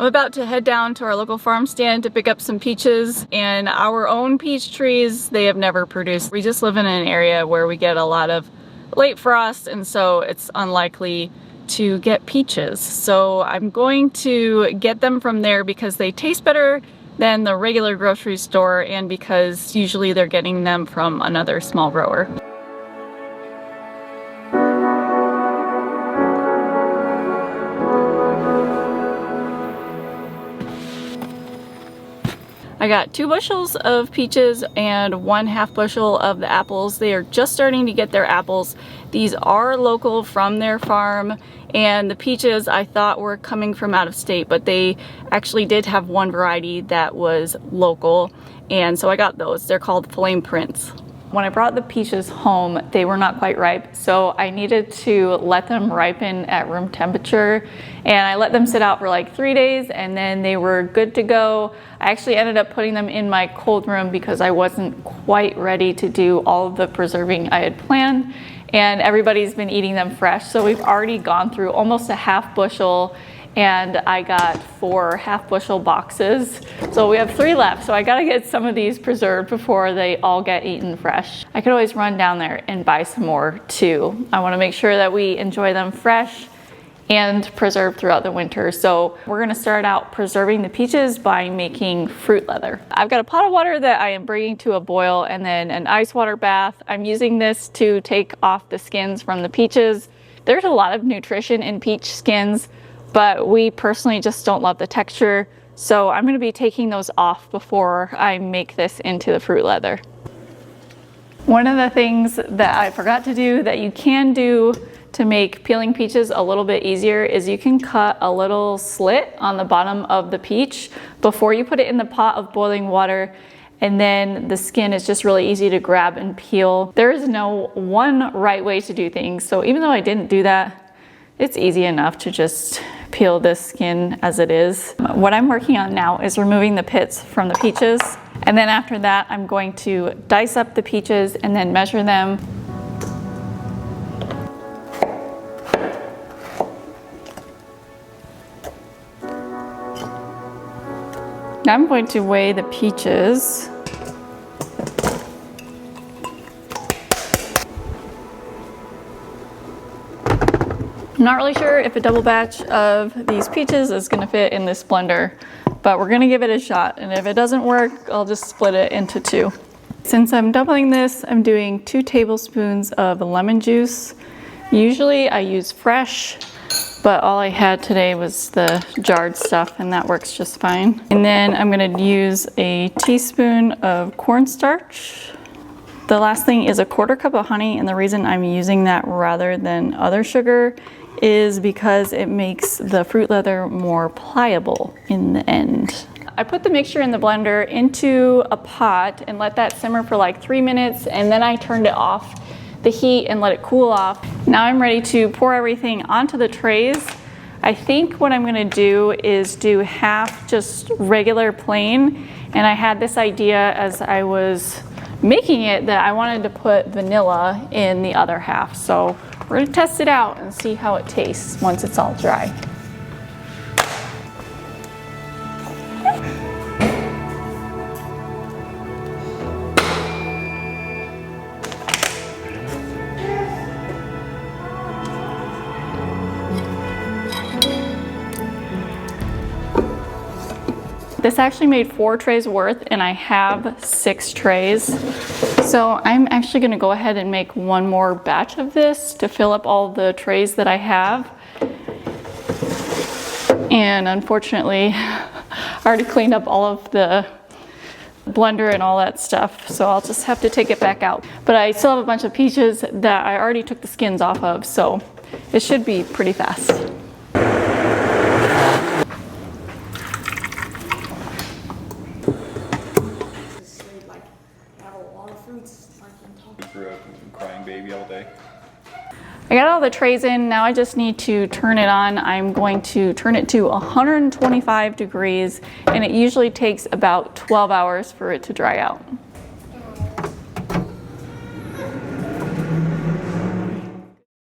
I'm about to head down to our local farm stand to pick up some peaches, and our own peach trees, they have never produced. We just live in an area where we get a lot of late frost, and so it's unlikely to get peaches. So I'm going to get them from there because they taste better than the regular grocery store, and because usually they're getting them from another small grower. I got 2 bushels of peaches and 1/2 bushel of the apples. They are just starting to get their apples. These are local from their farm, and the peaches I thought were coming from out of state, but they actually did have one variety that was local, and so I got those. They're called Flame Prince. When I brought the peaches home, they were not quite ripe, so I needed to let them ripen at room temperature, and I let them sit out for like 3 days, and then they were good to go. I actually ended up putting them in my cold room because I wasn't quite ready to do all of the preserving I had planned, and everybody's been eating them fresh. So we've already gone through almost a 1/2 bushel, and I got 4 1/2 bushel boxes. So we have 3 left, so I gotta get some of these preserved before they all get eaten fresh. I could always run down there and buy some more too. I wanna make sure that we enjoy them fresh and preserved throughout the winter. So we're gonna start out preserving the peaches by making fruit leather. I've got a pot of water that I am bringing to a boil, and then an ice water bath. I'm using this to take off the skins from the peaches. There's a lot of nutrition in peach skins, but we personally just don't love the texture. So I'm gonna be taking those off before I make this into the fruit leather. One of the things that I forgot to do that you can do to make peeling peaches a little bit easier is you can cut a little slit on the bottom of the peach before you put it in the pot of boiling water, and then the skin is just really easy to grab and peel. There is no one right way to do things, so even though I didn't do that, it's easy enough to just peel this skin as it is. What I'm working on now is removing the pits from the peaches, and then after that I'm going to dice up the peaches and then measure them. Now I'm going to weigh the peaches. I'm not really sure if a double batch of these peaches is gonna fit in this blender, but we're gonna give it a shot, and if it doesn't work, I'll just split it into 2. Since I'm doubling this, I'm doing 2 tablespoons of lemon juice. Usually I use fresh, but all I had today was the jarred stuff, and that works just fine. And then I'm gonna use a teaspoon of cornstarch. The last thing is a 1/4 cup of honey, and the reason I'm using that rather than other sugar is because it makes the fruit leather more pliable in the end. I put the mixture in the blender into a pot and let that simmer for like 3 minutes, and then I turned it off the heat and let it cool off. Now I'm ready to pour everything onto the trays. I think what I'm gonna do is do half just regular plain, and I had this idea as I was making it that I wanted to put vanilla in the other half. So we're gonna test it out and see how it tastes once it's all dry. This actually made 4 trays worth, and I have 6 trays. So I'm actually gonna go ahead and make one more batch of this to fill up all the trays that I have. And unfortunately, I already cleaned up all of the blender and all that stuff, so I'll just have to take it back out. But I still have a bunch of peaches that I already took the skins off of, so it should be pretty fast. Grew up crying baby all day. I got all the trays in, now I just need to turn it on. I'm going to turn it to 125 degrees, and it usually takes about 12 hours for it to dry out.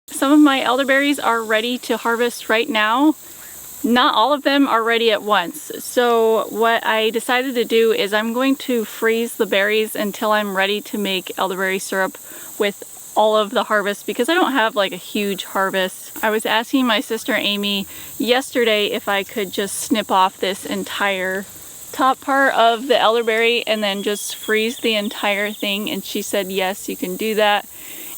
Some of my elderberries are ready to harvest right now. Not all of them are ready at once. So what I decided to do is I'm going to freeze the berries until I'm ready to make elderberry syrup with all of the harvest, because I don't have like a huge harvest. I was asking my sister Amy yesterday if I could just snip off this entire top part of the elderberry and then just freeze the entire thing, and she said yes, you can do that.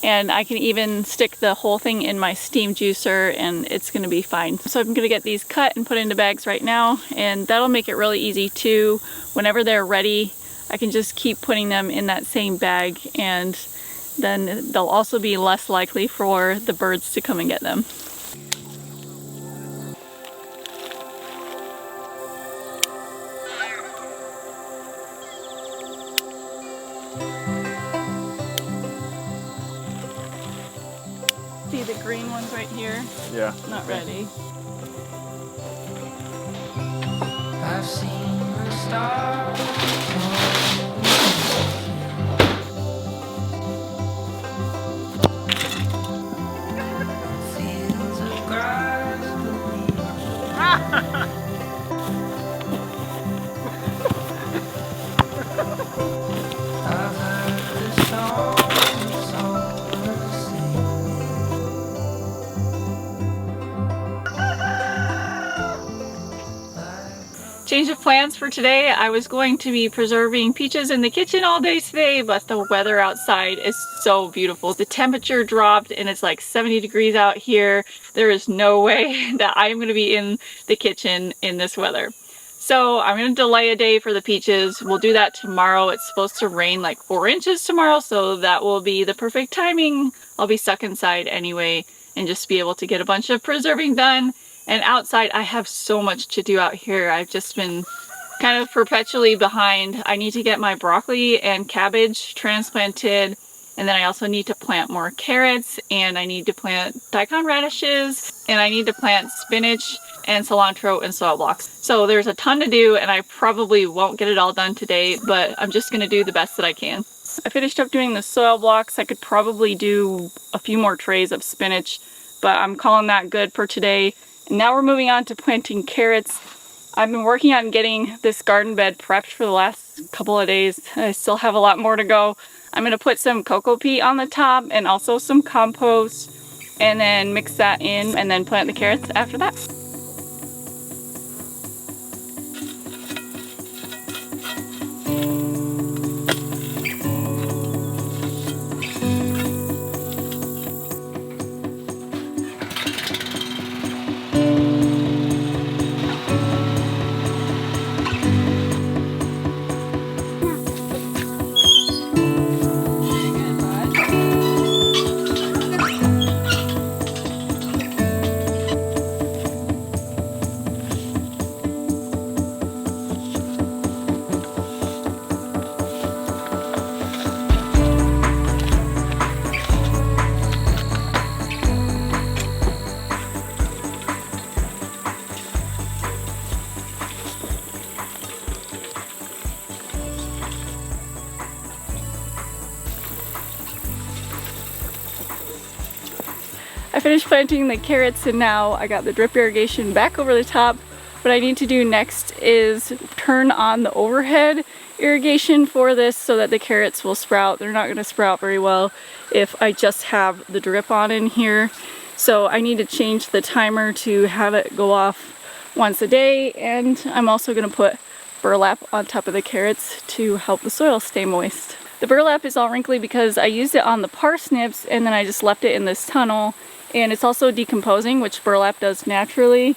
And I can even stick the whole thing in my steam juicer and it's gonna be fine. So I'm gonna get these cut and put into bags right now, and that'll make it really easy too. Whenever they're ready, I can just keep putting them in that same bag, and then they'll also be less likely for the birds to come and get them. See the green ones right here? Yeah. Not ready. I've seen the stars. Fields of grass beneath. I've heard the songs singing. Change of plans for today. I was going to be preserving peaches in the kitchen all day today, but the weather outside is so beautiful. The temperature dropped and it's like 70 degrees out here. There is no way that I'm going to be in the kitchen in this weather. So I'm going to delay a day for the peaches. We'll do that tomorrow. It's supposed to rain like 4 inches tomorrow, so that will be the perfect timing. I'll be stuck inside anyway and just be able to get a bunch of preserving done. And outside, I have so much to do out here. I've just been kind of perpetually behind. I need to get my broccoli and cabbage transplanted, and then I also need to plant more carrots, and I need to plant daikon radishes, and I need to plant spinach and cilantro and soil blocks. So there's a ton to do, and I probably won't get it all done today, but I'm just gonna do the best that I can. I finished up doing the soil blocks. I could probably do a few more trays of spinach, but I'm calling that good for today. And now we're moving on to planting carrots. I've been working on getting this garden bed prepped for the last couple of days. I still have a lot more to go. I'm gonna put some cocoa peat on the top and also some compost, and then mix that in and then plant the carrots after that. I finished planting the carrots, and now I got the drip irrigation back over the top. What I need to do next is turn on the overhead irrigation for this so that the carrots will sprout. They're not going to sprout very well if I just have the drip on in here. So I need to change the timer to have it go off once a day, and I'm also going to put burlap on top of the carrots to help the soil stay moist. The burlap is all wrinkly because I used it on the parsnips and then I just left it in this tunnel, and it's also decomposing, which burlap does naturally.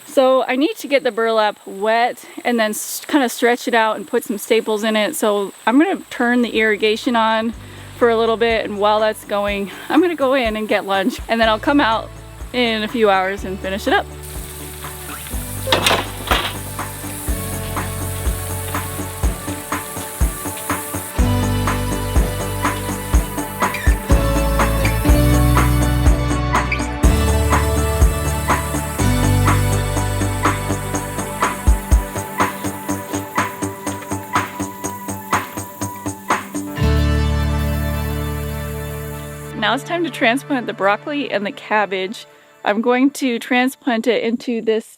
So I need to get the burlap wet and then kind of stretch it out and put some staples in it. So I'm going to turn the irrigation on for a little bit, and while that's going, I'm going to go in and get lunch, and then I'll come out in a few hours and finish it up. Now it's time to transplant the broccoli and the cabbage. I'm going to transplant it into this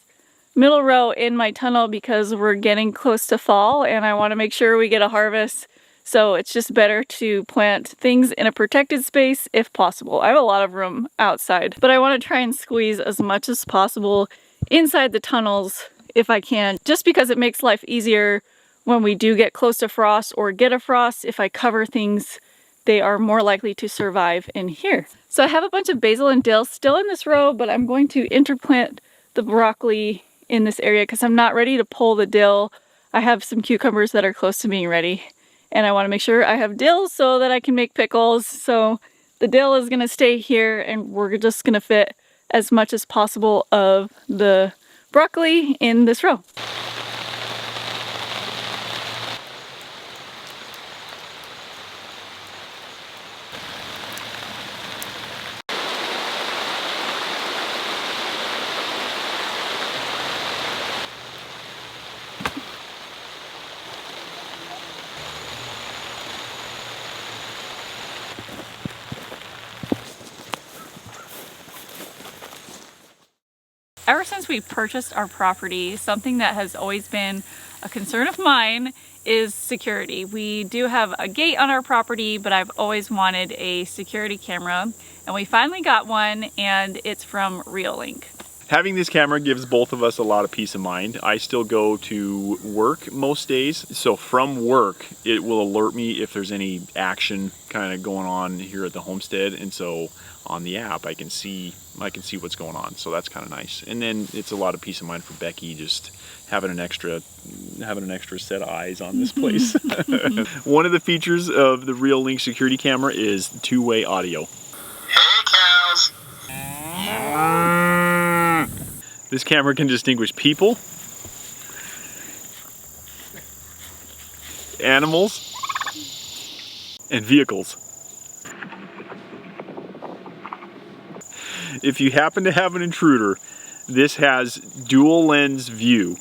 middle row in my tunnel because we're getting close to fall and I want to make sure we get a harvest. So it's just better to plant things in a protected space if possible. I have a lot of room outside, but I want to try and squeeze as much as possible inside the tunnels if I can, just because it makes life easier when we do get close to frost or get a frost. If I cover things, they are more likely to survive in here. So I have a bunch of basil and dill still in this row, but I'm going to interplant the broccoli in this area because I'm not ready to pull the dill. I have some cucumbers that are close to being ready. And I want to make sure I have dill so that I can make pickles. So the dill is going to stay here and we're just going to fit as much as possible of the broccoli in this row. Ever since we purchased our property, something that has always been a concern of mine is security. We do have a gate on our property, but I've always wanted a security camera, and we finally got one, and it's from Ripening. Having this camera gives both of us a lot of peace of mind. I still go to work most days, so from work it will alert me if there's any action kind of going on here at the homestead, and so on the app I can see what's going on, so that's kind of nice. And then it's a lot of peace of mind for Becky, just having an extra set of eyes on this place. One of the features of the Ripening security camera is two-way audio. Hey cows. This camera can distinguish people, animals, and vehicles. If you happen to have an intruder, this has dual lens view.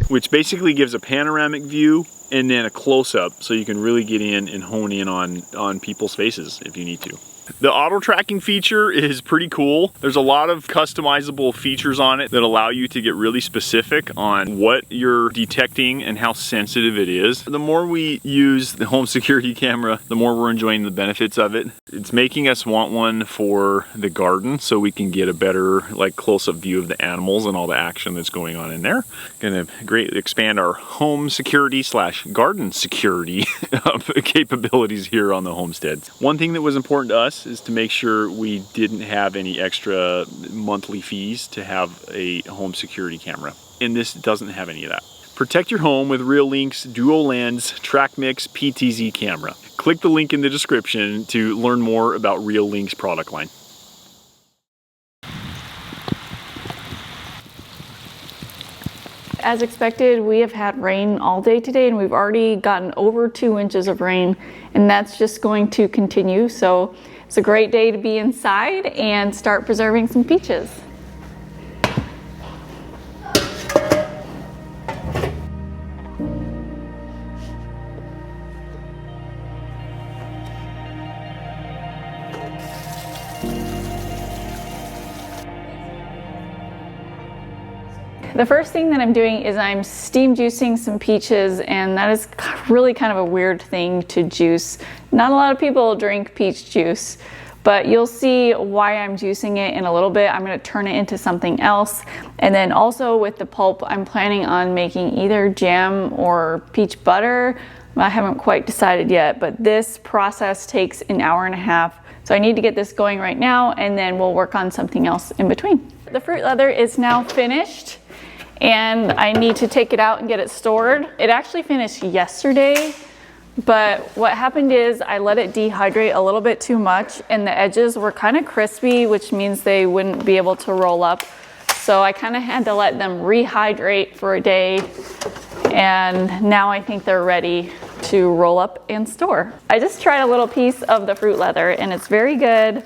Which basically gives a panoramic view and then a close-up, so you can really get in and hone in on people's faces if you need to. The auto tracking feature is pretty cool. There's a lot of customizable features on it that allow you to get really specific on what you're detecting and how sensitive it is. The more we use the home security camera, the more we're enjoying the benefits of it. It's making us want one for the garden so we can get a better close-up view of the animals and all the action that's going on in there. Gonna greatly expand our home security / garden security capabilities here on the homestead. One thing that was important to us is to make sure we didn't have any extra monthly fees to have a home security camera. And this doesn't have any of that. Protect your home with Ripening's dual lens track mix PTZ camera. Click the link in the description to learn more about Ripening's product line. As expected, we have had rain all day today and we've already gotten over 2 inches of rain, and that's just going to continue. So it's a great day to be inside and start preserving some peaches. The first thing that I'm doing is I'm steam juicing some peaches, and that is really kind of a weird thing to juice. Not a lot of people drink peach juice, but you'll see why I'm juicing it in a little bit. I'm going to turn it into something else. And then also with the pulp, I'm planning on making either jam or peach butter. I haven't quite decided yet, but this process takes an hour and a half. So I need to get this going right now, and then we'll work on something else in between. The fruit leather is now finished, and I need to take it out and get it stored. It actually finished yesterday, but what happened is I let it dehydrate a little bit too much, and the edges were kind of crispy, which means they wouldn't be able to roll up. So I kind of had to let them rehydrate for a day, and now I think they're ready to roll up and store. I just tried a little piece of the fruit leather and it's very good,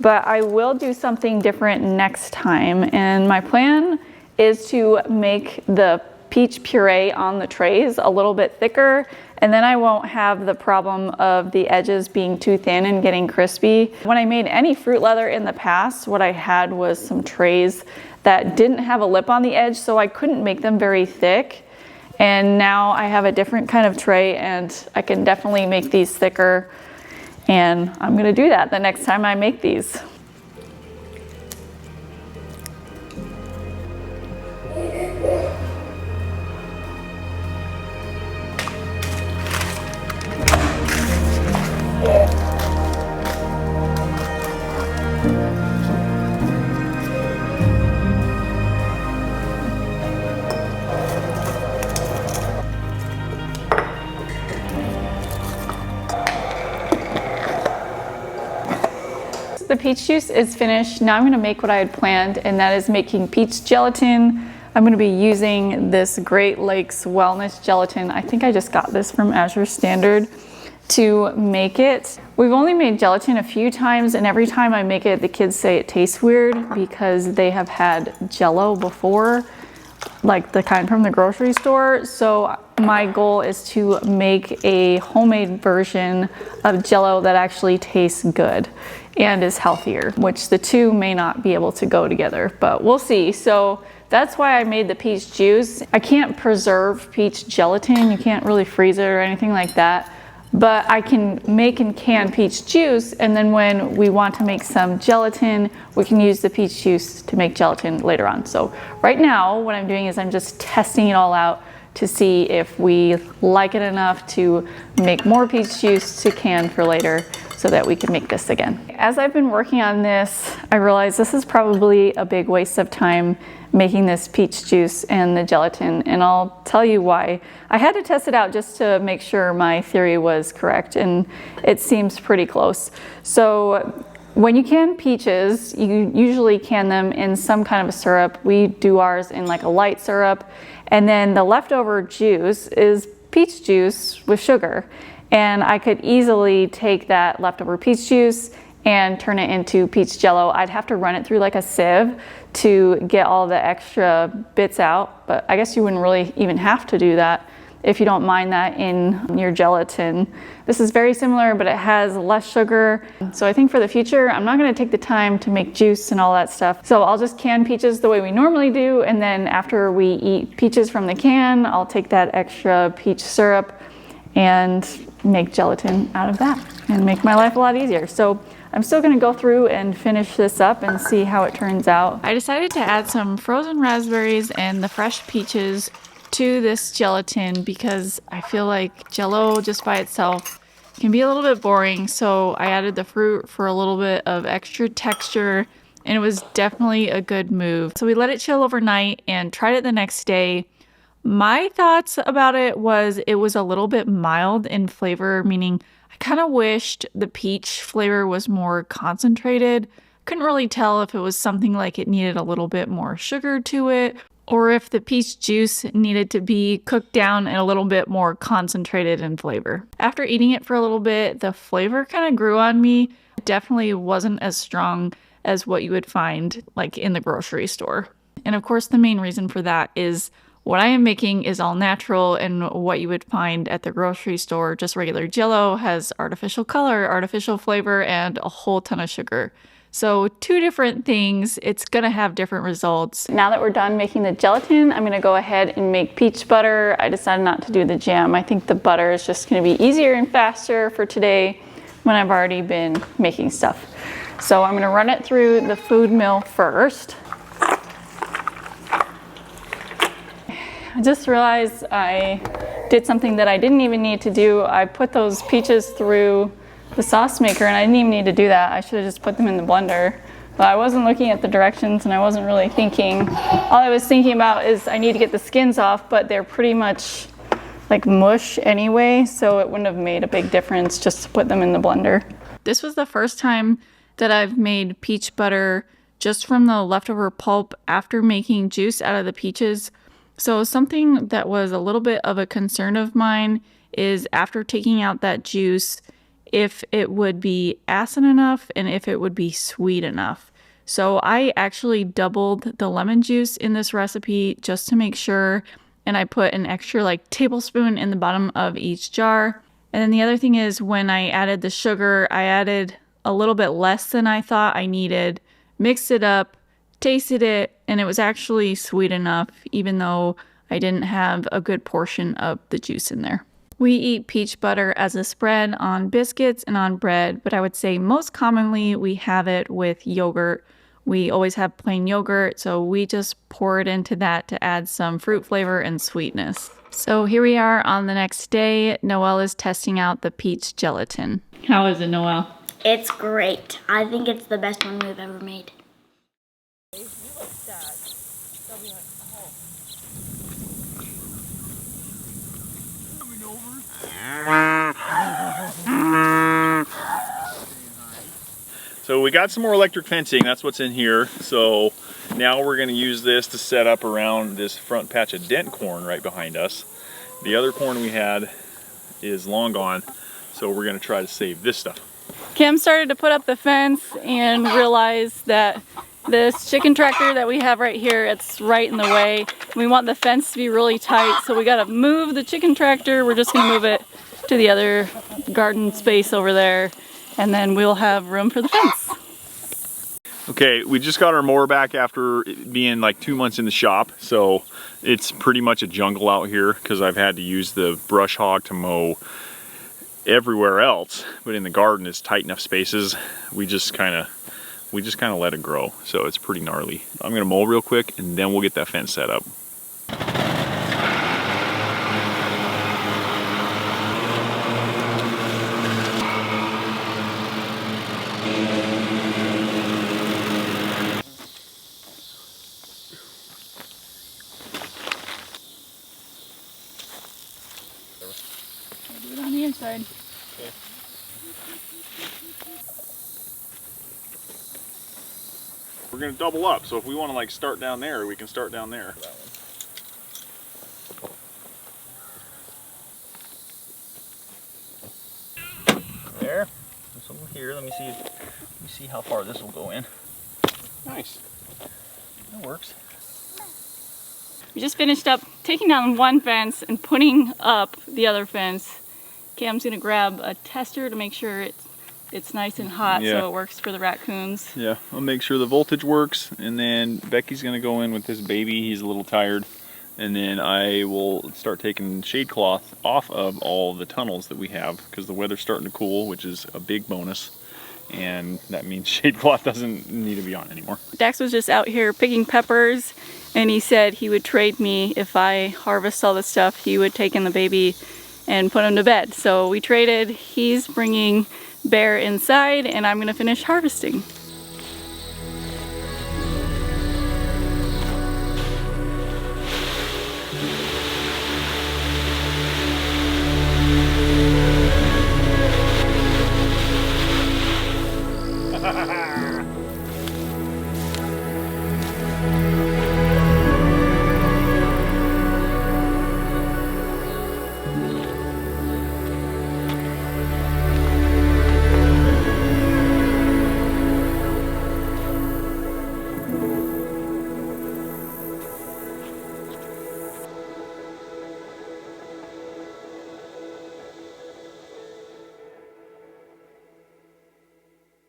but I will do something different next time. And my plan is to make the peach puree on the trays a little bit thicker and then I won't have the problem of the edges being too thin and getting crispy. When I made any fruit leather in the past, what I had was some trays that didn't have a lip on the edge, so I couldn't make them very thick. And now I have a different kind of tray and I can definitely make these thicker, and I'm gonna do that the next time I make these. The peach juice is finished. Now I'm going to make what I had planned, and that is making peach gelatin. I'm going to be using this Great Lakes Wellness gelatin. I think I just got this from Azure Standard to make it. We've only made gelatin a few times, and every time I make it, the kids say it tastes weird because they have had Jell-O before, like the kind from the grocery store. So my goal is to make a homemade version of Jell-O that actually tastes good and is healthier, which the two may not be able to go together, but we'll see. So that's why I made the peach juice. I can't preserve peach gelatin. You can't really freeze it or anything like that, but I can make and can peach juice, and then when we want to make some gelatin, we can use the peach juice to make gelatin later on. So right now what I'm doing is I'm just testing it all out to see if we like it enough to make more peach juice to can for later so that we can make this again. As I've been working on this, I realized this is probably a big waste of time making this peach juice and the gelatin, and I'll tell you why. I had to test it out just to make sure my theory was correct, and it seems pretty close. So when you can peaches, you usually can them in some kind of a syrup. We do ours in like a light syrup, and then the leftover juice is peach juice with sugar. And I could easily take that leftover peach juice and turn it into peach Jell-O. I'd have to run it through like a sieve to get all the extra bits out, but I guess you wouldn't really even have to do that if you don't mind that in your gelatin. This is very similar, but it has less sugar. So I think for the future, I'm not gonna take the time to make juice and all that stuff. So I'll just can peaches the way we normally do, and then after we eat peaches from the can, I'll take that extra peach syrup and make gelatin out of that and make my life a lot easier. So I'm still gonna go through and finish this up and see how it turns out. I decided to add some frozen raspberries and the fresh peaches to this gelatin because I feel like Jell-O just by itself can be a little bit boring. So I added the fruit for a little bit of extra texture, and it was definitely a good move. So we let it chill overnight and tried it the next day. My thoughts about it was a little bit mild in flavor, meaning I kind of wished the peach flavor was more concentrated. Couldn't really tell if it was something like it needed a little bit more sugar to it, or if the peach juice needed to be cooked down and a little bit more concentrated in flavor. After eating it for a little bit, the flavor kind of grew on me. It definitely wasn't as strong as what you would find like in the grocery store. And of course, the main reason for that is what I am making is all natural, and what you would find at the grocery store, just regular Jell-O, has artificial color, artificial flavor, and a whole ton of sugar. So two different things, it's gonna have different results. Now that we're done making the gelatin, I'm gonna go ahead and make peach butter. I decided not to do the jam. I think the butter is just gonna be easier and faster for today when I've already been making stuff. So I'm gonna run it through the food mill first. I just realized I did something that I didn't even need to do. I put those peaches through the sauce maker, and I didn't even need to do that. I should have just put them in the blender. But I wasn't looking at the directions, and I wasn't really thinking. All I was thinking about is I need to get the skins off, but they're pretty much like mush anyway, so it wouldn't have made a big difference just to put them in the blender. This was the first time that I've made peach butter just from the leftover pulp after making juice out of the peaches. So something that was a little bit of a concern of mine is after taking out that juice, if it would be acid enough and if it would be sweet enough. So I actually doubled the lemon juice in this recipe just to make sure, and I put an extra like tablespoon in the bottom of each jar. And then the other thing is when I added the sugar, I added a little bit less than I thought I needed, mixed it up, tasted it, and it was actually sweet enough even though I didn't have a good portion of the juice in there. We eat peach butter as a spread on biscuits and on bread, but I would say most commonly we have it with yogurt. We always have plain yogurt, so we just pour it into that to add some fruit flavor and sweetness. So here we are on the next day. Noelle is testing out the peach gelatin. How is it, Noelle? It's great. I think it's the best one we've ever made. So we got some more electric fencing, that's what's in here. So now we're gonna use this to set up around this front patch of dent corn right behind us. The other corn we had is long gone, so we're gonna try to save this stuff. Kim started to put up the fence and realized that this chicken tractor that we have right here, it's right in the way. We want the fence to be really tight, so we gotta move the chicken tractor. We're just gonna move it to the other garden space over there, and then we'll have room for the fence. Okay, we just got our mower back after it being like 2 months in the shop, so it's pretty much a jungle out here because I've had to use the brush hog to mow everywhere else, but in the garden it's tight enough spaces. We just kind of let it grow, so it's pretty gnarly. I'm gonna mow real quick and then we'll get that fence set up. Do it on the inside. Okay. We're gonna double up, so if we want to like start down there, we can start down there. There. This over here. Let me see how far this will go in. Nice. That works. We just finished up taking down one fence and putting up the other fence. Cam's gonna grab a tester to make sure it's nice and hot, Yeah. so it works for the raccoons. Yeah, I'll make sure the voltage works, and then Becky's gonna go in with this baby. He's a little tired, and then I will start taking shade cloth off of all the tunnels that we have because the weather's starting to cool, which is a big bonus, and that means shade cloth doesn't need to be on anymore. Dax was just out here picking peppers, and he said he would trade me if I harvest all this stuff. He would take in the baby and put him to bed. So we traded. He's bringing Bear inside, and I'm gonna finish harvesting.